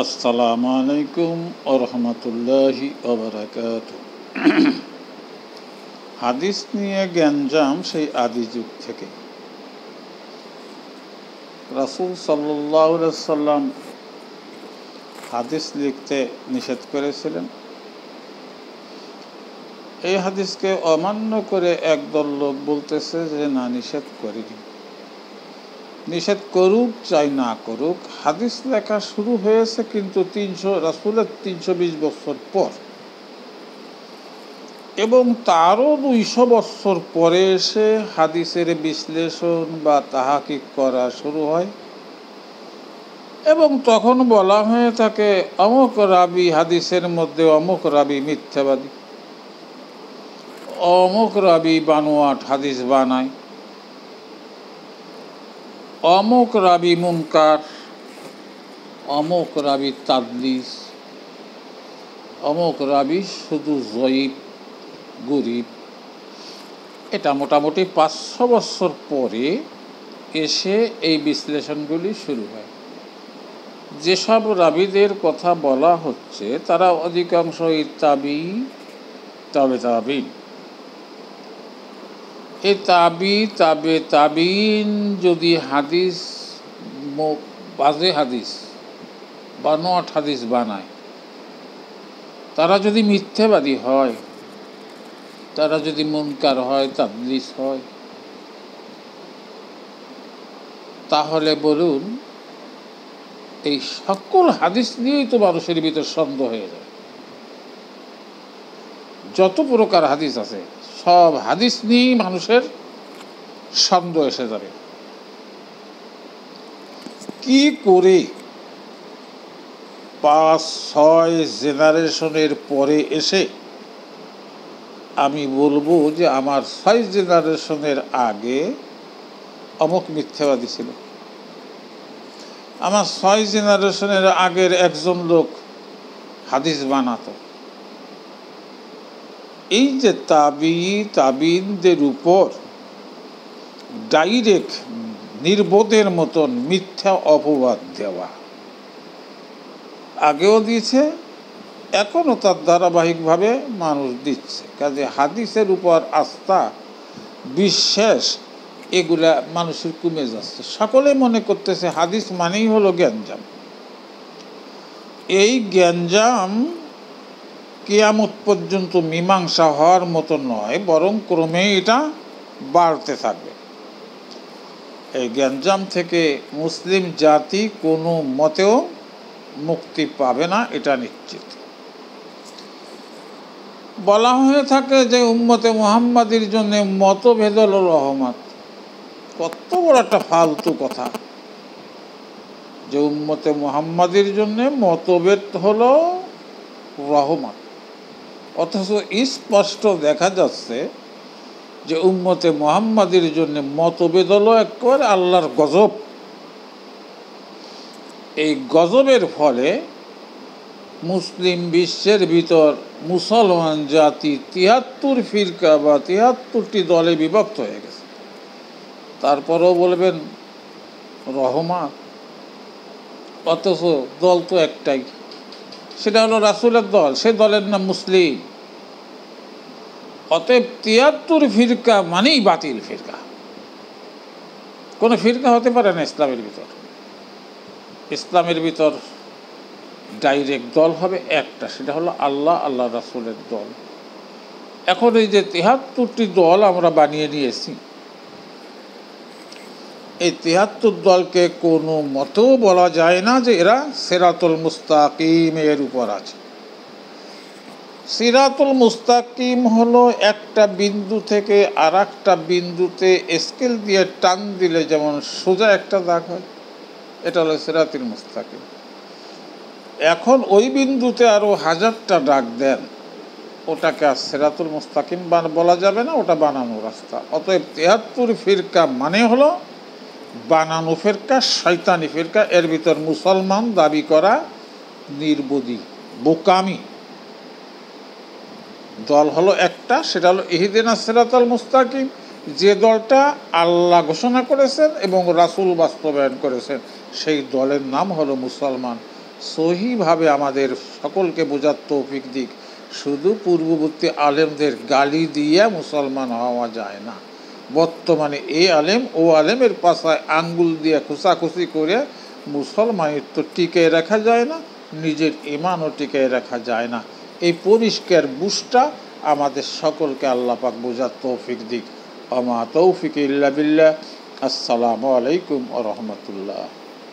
আসসালামু আলাইকুম ওয়া রাহমাতুল্লাহি ওয়া বারাকাতুহু। হাদিস নিয়ে জ্ঞানজাম সেই আদি যুগ থেকে। রাসূল সাল্লাল্লাহু আলাইহি সাল্লাম হাদিস লিখতে নিষেধ করেছিলেন। এই হাদিসকে অমান্য করে একদল লোক বলতেছে যে না, নিষেধ করিনি। নিষেধ করুক চাই না করুক, হাদিস লেখা শুরু হয়েছে কিন্তু রাসূলের ৩২০ বছর পর, এবং তারও ২০০ বছর পরে এসে হাদিসের বিশ্লেষণ বা তাহাকিক করা শুরু হয়, এবং তখন বলা হয়ে থাকে অমুক রাবি হাদিসের মধ্যে অমুক রাবি মিথ্যাবাদী, অমুক রাবি বানোয়াট হাদিস বানায়, অমুক রাবি মুনকার, অমুক রাবি তাদলিস, অমুক রাবি শুধু জয়ীফ গরিব। এটা মোটামুটি ৫০০ বছর পরে এসে এই বিশ্লেষণগুলি শুরু হয়। যেসব রাবিদের কথা বলা হচ্ছে তারা অধিকাংশই তাবিঈন। এই তাবিঈন যদি হাদিস বাজে হাদিস বানোয়াট হাদিস বানায়, তারা যদি মিথ্যাবাদী হয়, তারা যদি মুনকার হয়, তাদলিস হয়, তাহলে বলুন এই সকল হাদিস নিয়েই তো মানুষের ভিতর সন্দেহ হয়ে যায়। যত প্রকার হাদিস আছে সব হাদিস নিয়েই মানুষের সন্দেহ এসে যাবে। কি করে ৫-৬ জেনারেশনের পরে এসে আমি বলবো যে আমার ৬ জেনারেশনের আগে অমুক মিথ্যাবাদী ছিল, আমার ৬ জেনারেশনের আগের একজন লোক হাদিস বানাতো। এই যে তাবিঈনদের উপর ডাইরেক্ট নির্বোধের মতন মিথ্যা অপবাদ দেওয়া আগেও দিয়েছে, এখনও তার ধারাবাহিকভাবে মানুষ দিচ্ছে। কাজে হাদিসের উপর আস্থা বিশ্বাস এগুলা মানুষের কমে যাচ্ছে। সকলে মনে করতেছে হাদিস মানেই হলো জ্ঞানজাম। এই জ্ঞানজাম কিয়ামত পর্যন্ত মীমাংসা হওয়ার মতো নয়, বরং ক্রমে এটা বাড়তে থাকবে। এই জ্ঞানজাম থেকে মুসলিম জাতি কোনো মতেও মুক্তি পাবে না, এটা নিশ্চিত। বলা হয়ে থাকে যে উম্মতে মুহাম্মাদির জন্য মতভেদ হলো রহমত। কত বড় একটা ফালতু কথা যে উম্মতে মুহাম্মাদির জন্য মতভেদ হলো রহমত, অথচ স্পষ্ট দেখা যাচ্ছে যে উম্মতে মুহাম্মাদির জন্য মতভেদ হলো একেবারে আল্লাহর গজব। এই গজবের ফলে মুসলিম বিশ্বের ভিতর মুসলমান জাতি ৭৩ ফিরকা বা ৭৩টি দলে বিভক্ত হয়ে গেছে। তারপরেও বলবেন রহমত, অথচ দল তো একটাই, সেটা হলো রাসূলের দল, সে দলের নাম মুসলিম। অতএব ৭৩ ফিরকা মানেই বাতিল ফিরকা। কোনো ফিরকা হতে পারে না ইসলামের ভিতর। ইসলামের ভিতর ডাইরেক্ট দল হবে একটা, সেটা হলো আল্লাহ রাসূলের দল। এখন এই যে ৭৩টি দল আমরা বানিয়ে নিয়েছি, এই ৭৩ দলকে কোনো মতেও বলা যায় না যে এরা সিরাতুল মুস্তাকিমের উপর আছে। সিরাতুল মুস্তাকিম হলো একটা বিন্দু থেকে আর একটা বিন্দুতে স্কেল দিয়ে টান দিলে যেমন সোজা একটা দাগ হয়, এটা হলো সিরাতুল মুস্তাকিম। এখন ওই বিন্দুতে আরও ১০০০টা দাগ দেন, ওটাকে আর সিরাতুল মুস্তাকিম বলা যাবে না, ওটা বানানো রাস্তা। অতএব ৭৩ ফিরকা মানে হলো বানানো ফিরকা, শয়তানি ফিরকা। এর ভিতর মুসলমান দাবি করা নির্বোধী, বোকামি। দল হলো একটা, সেটা হলো ইহদিনাস সিরাতাল মুস্তাকিম, যে দলটা আল্লাহ ঘোষণা করেছেন এবং রাসূল বাস্তবায়ন করেছেন, সেই দলের নাম হলো মুসলমান। সহিভাবে আমাদের সকলকে বোঝার তৌফিক দিক। শুধু পূর্ববর্তী আলেমদের গালি দিয়ে মুসলমান হওয়া যায় না। বর্তমানে এই আলেম ও আলেমের পাশায় আঙ্গুল দিয়ে খোঁচাখুচি করে মুসলমানিত্ব টিকিয়ে রাখা যায় না, নিজের ঈমানও টিকিয়ে রাখা যায় না। এই পরিষ্কার বুঝটা আমাদের সকলকে আল্লাহ পাক বোঝার তৌফিক দিক। আমা তৌফিক ইল্লা বিল্লাহ। আসসালামু আলাইকুম ওয়া রাহমাতুল্লাহ।